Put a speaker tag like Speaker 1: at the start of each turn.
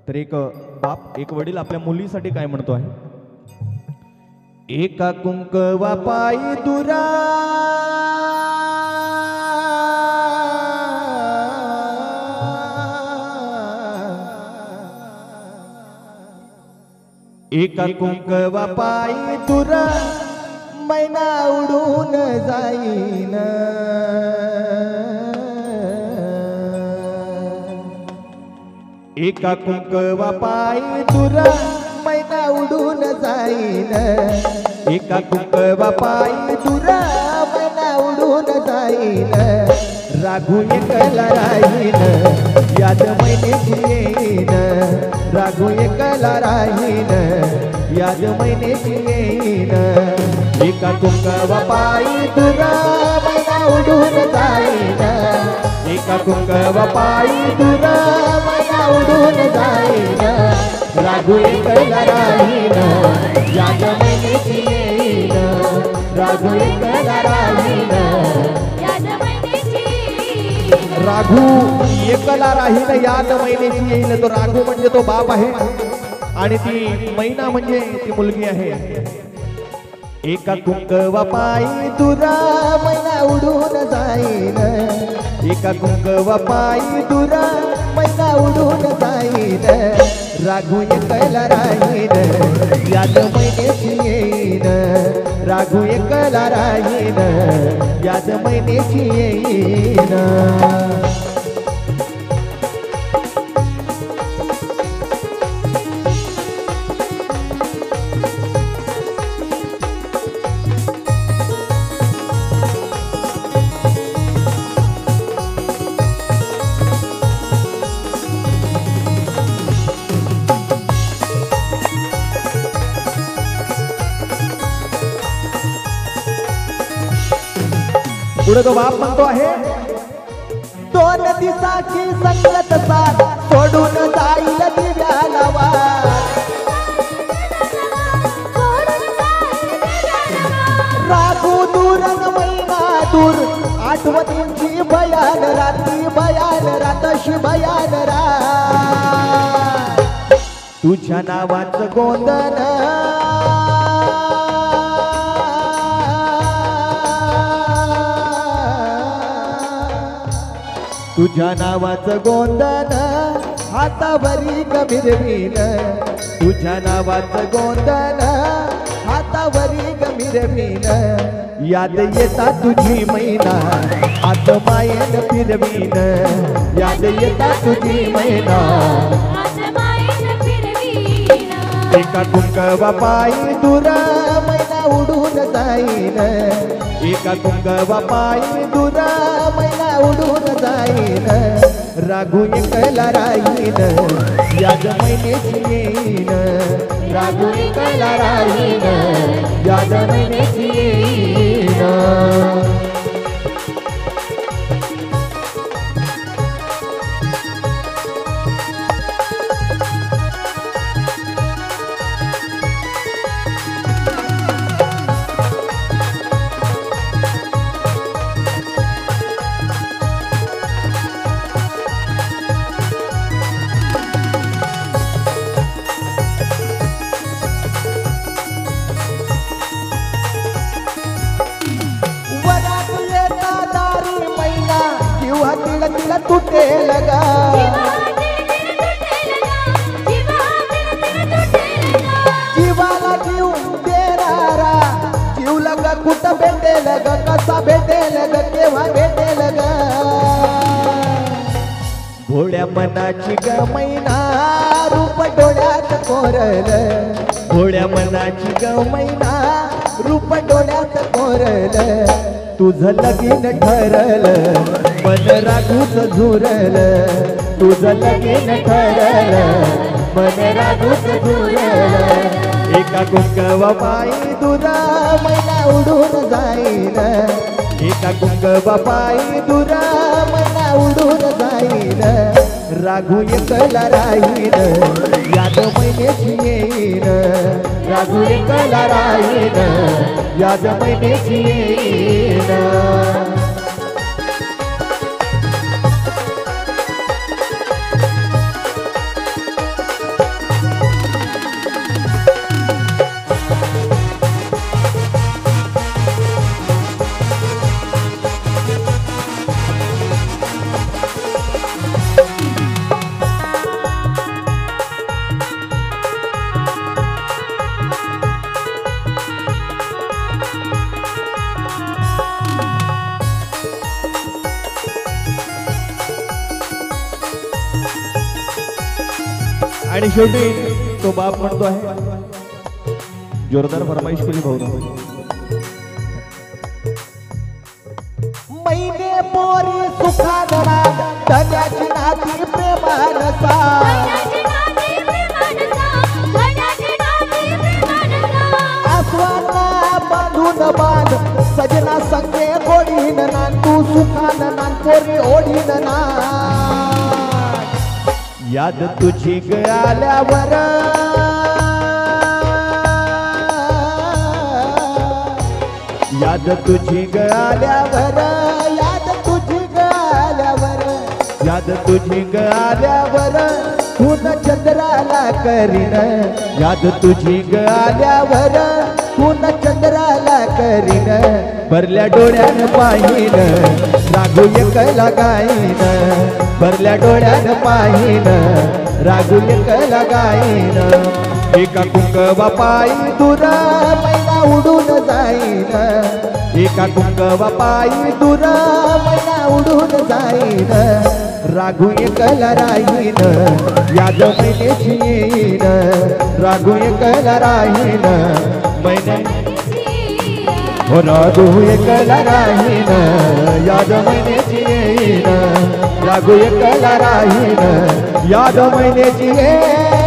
Speaker 1: तर एक बाप एक वडील आपल्या मुलीसाठी काय म्हणतो आहे, एका कुंकवा पायी दुरा एका कुंकवा पायी दुरा मैना उडून जाईन, एका कुंकवा पायी दुरा मैना उडून जाईन, एका कुंकवा पायी दुरा मैना उडून जाईन, राघू एकला राहीन याद मैनेची येईन, राघू एकला राहीन याद मैनेची येईन, एका कुंकवा पायी दुरा मैना उडून जाईन, एका कुंकवा पायी दुरा मैना उडून जाईन, राघू एकला राहीन याद मैनेची येईन, राघू एकला राहीन याद मैनेची येईन, राघू एकला राहीन याद मैनेची येईन. तो राघू म्हणजे तो बाप आहे आणि ती मैना म्हणजे ती मुलगी आहे. एका कुंकवा पायी दुरा मैना उडून जाईन, एका कुंकवा पायी दुरा मैना उडून जाईन, राघू एकला राहीन याद मैनेची येईन, राघू एकला राहीन याद मैनेची येईन. पुढे तो बाप म्हणतो आहे, दोन दिवसाची संगत साथ सोडून जाईल दिव्याला वाट, राघू दूर मैना दूर आठवणींची भयान रात्री भयान रातशी भयान रात, तुझ्या नावाचं गोंधन तुझ्या नावाचं गोंधन हातावरी गमिरवीन, तुझ्या नावाचं गोंधन हातावरी गमिरवीन, याद येता तुझी मैना हात मायेन फिरवीन, याद येता तुझी मैना हात मायेन फिरवीन, एका कुंकवा पायी दुरा मैना उडून जाईन, एका कुंकवा पायी दुरा मैना उडून जाईन, राघू एकला राहीन याद मैनेची येईन, राघू एकला राहीन याद मैनेची येईन. तिला तुटेल गा, जीवाला जीव देणारा जीव लग कुठं भेटेल ग, कसा भेटेल ग, केव्हा भेटेल ग, भोळ्या मनाची ग मैना रूप डोळ्यात कोरल, भोळ्या मनाची ग मैना रूप डोळ्यात कोरल, तुझं लगीन ठरल मन राघूच झुरल, तुझं लगीन ठरल मन राघूच झुरल, एका कुंकवा पायी दुरा मैना उडून जाईन, एका कुंकवा पायी दुरा मैना उडून जाईन, राघू एकला राहीन याद मैनेची येईन, राघू एकला राहीन याद मैनेची येईन. आणि शेवटी तो बाप म्हणतो आहे, जोरदार फरमाईश केली भाऊ. मैने पोरी सुखादरा धन्याची नाती प्रेमानसा, आसवाना बांधून बांध सजना संगे गोडीन नान, तू सुखान नान पोरी ओढीन ना. याद तुझी गळाल्यावर याद तुझी गळाल्यावर याद तुझी गळाल्यावर याद तुझी गळाल्यावर पुन चंद्राला करीन, याद तुझी गळाल्यावर पुन चंद्राला करीन. भरल्या डोळ्यानं पाहीन रागू एकला गाईन, भरल्या डोळ्यानं पाहीन रागू एकला गाईन. एका कुंकवा पायी दूर मैना उडून जाईन, एका कुंकवा पायी दूर मैना उडून जाईन. राघू एकला राहीन याद मैनेची येईन, राघू एकला राहीन मैने हो, राघू एकला राहीन याद मैनेची येईन, राघू एकला राहीन याद मैनेची येईन.